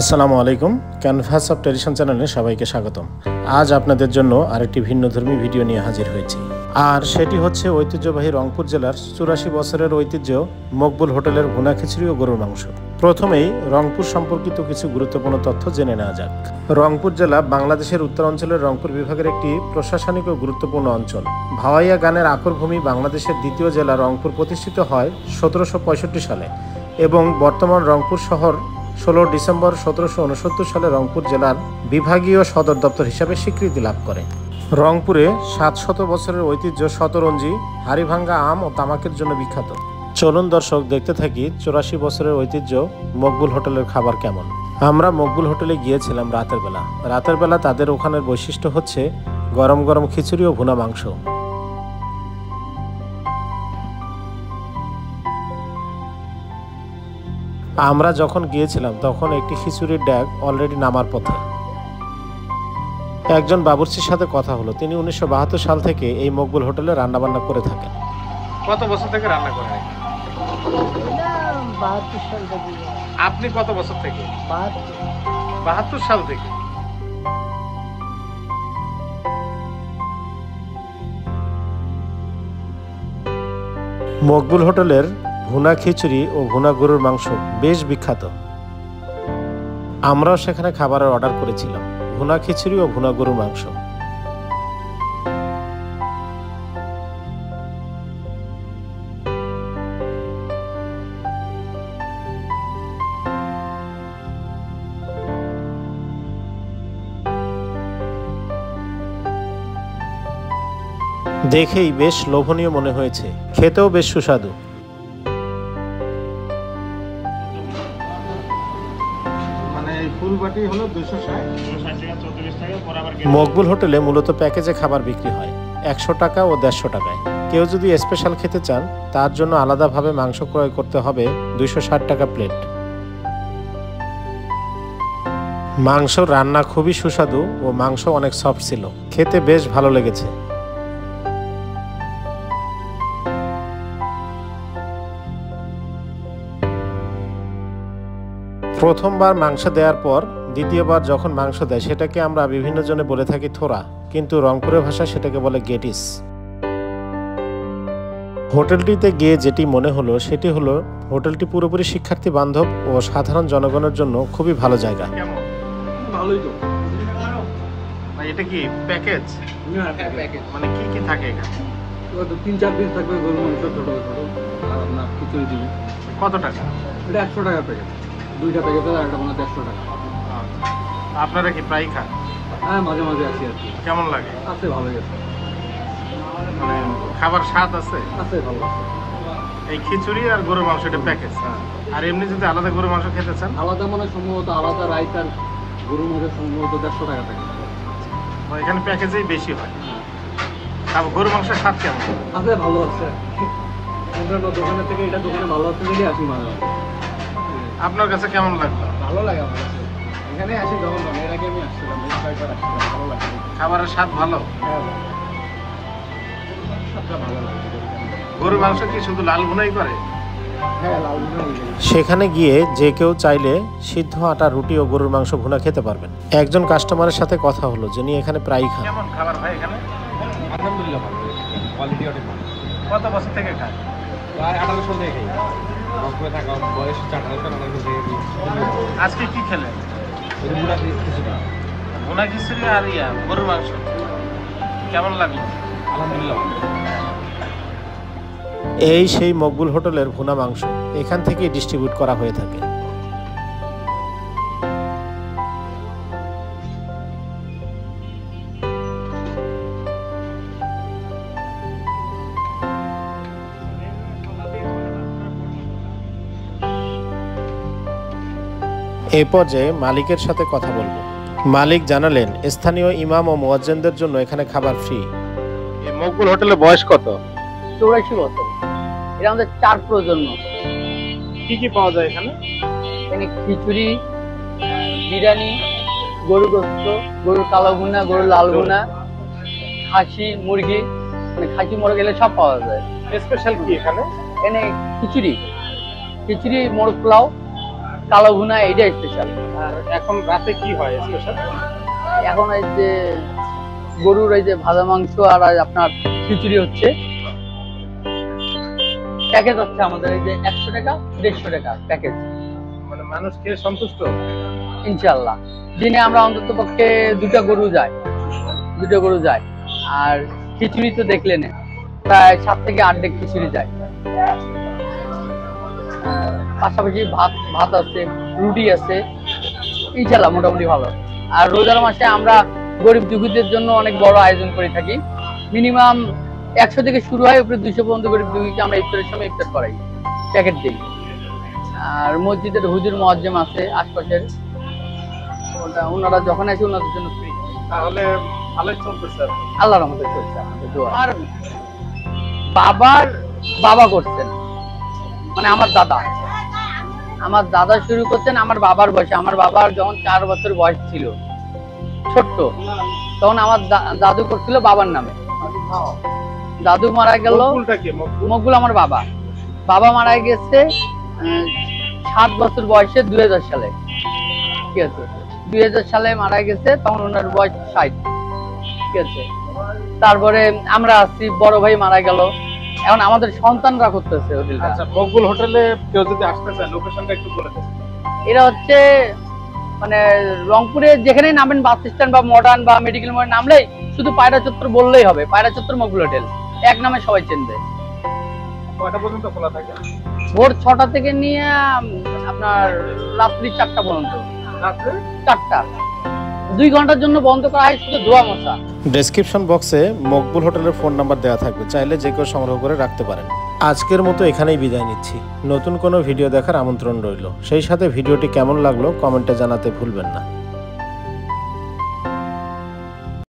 আসসালামু আলাইকুম, canvas of tradition চ্যানেলে সবাইকে স্বাগতম। আজ আপনাদের জন্য আরেকটি ভিন্নধর্মী ভিডিও নিয়ে হাজির হয়েছি, আর সেটি হচ্ছে ঐতিহ্যবাহী রংপুর জেলার 84 বছরের ঐতিহ্য মকবুল হোটেলের ভুনা খিচুড়ি ও গরুর মাংস। প্রথমেই রংপুর সম্পর্কিত কিছু গুরুত্বপূর্ণ তথ্য জেনে নেওয়া যাক। রংপুর জেলা বাংলাদেশের উত্তরাঞ্চলের রংপুর বিভাগের একটি প্রশাসনিক ও গুরুত্বপূর্ণ অঞ্চল। ভাওয়াইয়া গানের আকরভূমি বাংলাদেশের দ্বিতীয় জেলা রংপুর প্রতিষ্ঠিত হয় 1765 সালে এবং বর্তমান রংপুর শহর 16 ডিসেম্বর 1769 সালে রংপুর জেলার বিভাগীয় সদর দপ্তর হিসাবে স্বীকৃতি লাভ করে। রংপুরে 700 বছরের ঐতিহ্য শতরঞ্জি, হাড়িভাঙ্গা আম ও তামাকের জন্য বিখ্যাত। চলুন দর্শক দেখতে থাকি 84 বছরের ঐতিহ্য মকবুল হোটেলের খাবার কেমন। আমরা মকবুল হোটেলে গিয়েছিলাম রাতের বেলা তাদের ওখানের বৈশিষ্ট্য হচ্ছে গরম গরম খিচুড়ি ও ভুনা মাংস। আমরা যখন গিয়েছিলাম তখন একটি খিচুড়ির ড্যাগ অলরেডি নামার পথে। একজন বাবুর্চির সাথে কথা হলো, তিনি 1972 সাল থেকে এই মকবুল হোটেলে রান্নাবান্না করে থাকেন। কত বছর থেকে রান্না করেন? 72 সাল থেকে। আপনি কত বছর থেকে? 72 সাল থেকে। মকবুল হোটেলের ভুনা খিচুড়ি ও ভুনা গরুর মাংস বেশ বিখ্যাত। আমরাও সেখানে খাবারের অর্ডার করেছিলাম, ভুনা খিচুড়ি ও ভুনা গরুর মাংস। দেখেই বেশ লোভনীয় মনে হয়েছে, খেতেও বেশ সুস্বাদু। মকবুল হোটেলে মূলত প্যাকেজে খাবার বিক্রি হয় 100 টাকা ও 150 টাকায়। কেউ যদি স্পেশাল খেতে চান তার জন্য আলাদাভাবে মাংস ক্রয় করতে হবে 260 টাকা প্লেট। মাংস রান্না খুবই সুস্বাদু ও মাংস অনেক সফট ছিল, খেতে বেশ ভালো লেগেছে। প্রথমবার মাংস দেওয়ার পর দ্বিতীয়বার যখন মাংস দেয় সেটাকে আমরা বিভিন্ন জনে বলে থাকি থোড়া, কিন্তু রংপুরের ভাষায় সেটাকে বলে গেটিস। হোটেলটিতে গিয়ে যেটি মনে হলো সেটি হলো হোটেলটি পুরোপুরি শিক্ষার্থী বান্ধব ও সাধারণ জনগণের জন্য খুবই ভালো জায়গা। ভালোই তো। এটা কি প্যাকেজ? প্যাকেজ। মানে কি কি থাকে এখানে? 3-4 দিন থাকবে গরুর মাংস ছোট আর আপনার খিচুড়ি দিবে। কত টাকা? এটা 100 টাকা প্যাকেট। দুইটা প্যাকেট আর একটা মানে 150 টাকা। আপনারা কি প্রায় খান? হ্যাঁ, মাঝে মাঝে আসি আর কি। কেমন লাগে? আছে, ভালো গেছে। মানে খাবার স্বাদ আছে? আছে, ভালো আছে। এই খিচুড়ি আর গরুর মাংস এটা প্যাকেজ। আর এমনি যদি আলাদা গরুর মাংস খেতে চান? আলাদা মানে সম্ভবত আলাদা রাইস আর গরুর মাংস সম্ভবত 150 টাকা প্যাকেট। এখানে প্যাকেজেই বেশি হয়। আর গরুর মাংসের স্বাদ কেমন? আছে, ভালো আছে। অন্যান্য দোকানের থেকে এটা দোকানে ভালো আছে দেখে আসি মাঝে মাঝে। আপনার কাছে কেমন লাগলো? ভালো লাগে আমার কাছে। এখানে আসি যখন এর আগে আমি আসছিলাম, বেশ কয়েকবার আসছিলাম, ভালো লাগে। খাবারের স্বাদ ভালো? হ্যাঁ, স্বাদটা ভালো লাগে। গরুর মাংস কি শুধু লাল ভুনাই করে? হ্যাঁ, লাল ভুনা। সেখানে গিয়ে যে কেউ চাইলে সিদ্ধ আটা রুটি ও গরুর মাংস ভুনা খেতে পারবেন। একজন কাস্টমারের সাথে কথা হলো যিনি এখানে প্রায়ই খান। কেমন খাবার ভাই এখানে? আলহামদুলিল্লাহ ভালো, কোয়ালিটি অনেক ভালো। কত বছর থেকে খান? প্রায় 18 সাল থেকে খাই। রংপুরে থাকা বয়স 18 সাল থেকে। আজকে কি খেলেন? ভুনা খিচুড়ি আর গরুর মাংস। কেমন লাগলো? আলহামদুলিল্লাহ। এই সেই মকবুল হোটেলের ভুনা মাংস এখান থেকেই ডিস্ট্রিবিউট করা হয়ে থাকে। এই পর্যায়ে মালিকের সাথে কথা বলবো। মালিক জানালেন স্থানীয় ইমাম ও মুয়াজ্জিনদের জন্য এখানে খাবার ফ্রি। এই মকবুল হোটেলের বয়স কত? 84 বছর। এটা আমাদের 4 প্রজন্ম। কি কি পাওয়া যায় এখানে? এখানে খিচুড়ি, বিরিয়ানি, গরুর গোস্ত, গরুর কালো ভুনা, গরুর লাল ভুনা, খাসি, মুরগি, মানে খাসি মোরগ এলে সব পাওয়া যায়। স্পেশাল কি এখানে? এখানে খিচুড়ি, মোরগ পোলাও, কালো ভুনা, এইটা স্পেশাল। আর এখন রাতে কি হয় স্পেশাল? এখন এই যে গরুর এই যে ভাজা মাংস আর আপনার খিচুড়ি হচ্ছে। প্যাকেজ হচ্ছে আমাদের এই যে 100 টাকা 150 টাকা প্যাকেজ। মানে মানুষ খেয়ে সন্তুষ্ট? ইনশাআল্লাহ দিনে আমরা অন্তত পক্ষে 2টা গরু যায়। আর খিচুড়ি তো দেখলেন, প্রায় 7 থেকে 8 ডেক খিচুড়ি যায়। পাশাপাশি ভাত আছে, রুটি আছে, ইনশাআল্লাহ মোটামুটি ভালো। আর রোজার মাসে আমরা গরিব দুঃখীদের জন্য অনেক বড় আয়োজন করে থাকি। মিনিমাম 100 থেকে শুরু হয়, উপরে 200 পর্যন্ত গরিব দুঃখীকে আমরা ইফতারের সময় ইফতার করাই, প্যাকেট দিই। আর মসজিদের হুজুর মুয়াজ্জিম আছে আশপাশের, ওনারা যখন আসে ওনাদের জন্য ফ্রি। তাহলে ভালোই চলতেছে। আল্লাহর রহমতে চলছে আমাদের দোয়া। আর বাবা করছেন, মানে আমার দাদা শুরু করছেন আমার বাবার বয়সে। আমার বাবার যখন 4 বছর বয়স ছিল, ছোট্ট, তখন আমার দাদু করছিল বাবার নামে। দাদু মারা গেল, মকবুল আমার বাবা মারা গেছে 7 বছর বয়সে 2000 সালে। ঠিক আছে, 2000 সালে মারা গেছে, তখন ওনার বয়স 60। ঠিক আছে, তারপরে আমরা আছি, বড় ভাই মারা গেল, এখন আমাদের সন্তানরা করতেছে হোটেলটা। আচ্ছা, মকবুল হোটেলে কেউ যদি আসতে চায় লোকেশনটা একটু বলে দেন। এটা হচ্ছে মানে রংপুরে যেখানেই নামেন, বাস স্ট্যান্ড বা মডার্ন বা মেডিকেল মোড়ে নামলেই শুধু পায়রা চত্বর বললেই হবে, পায়রা চত্বর মকবুল হোটেল, এক নামে সবাই চিনবে। কয়টা পর্যন্ত খোলা থাকে? ভোর 6টা থেকে নিয়ে আপনার রাত্রি 4টা পর্যন্ত। রাত্রে 4টা, 2 ঘন্টার জন্য বন্ধ করা হয় শুধু ধোয়া মশা। ডেসক্রিপশন বক্সে মকবুল হোটেলের ফোন নাম্বার দেওয়া থাকবে, চাইলে যে কেউ সংগ্রহ করে রাখতে পারেন। আজকের মতো এখানেই বিদায় নিচ্ছি। নতুন কোনো ভিডিও দেখার আমন্ত্রণ রইল। সেই সাথে ভিডিওটি কেমন লাগলো কমেন্টে জানাতে ভুলবেন না।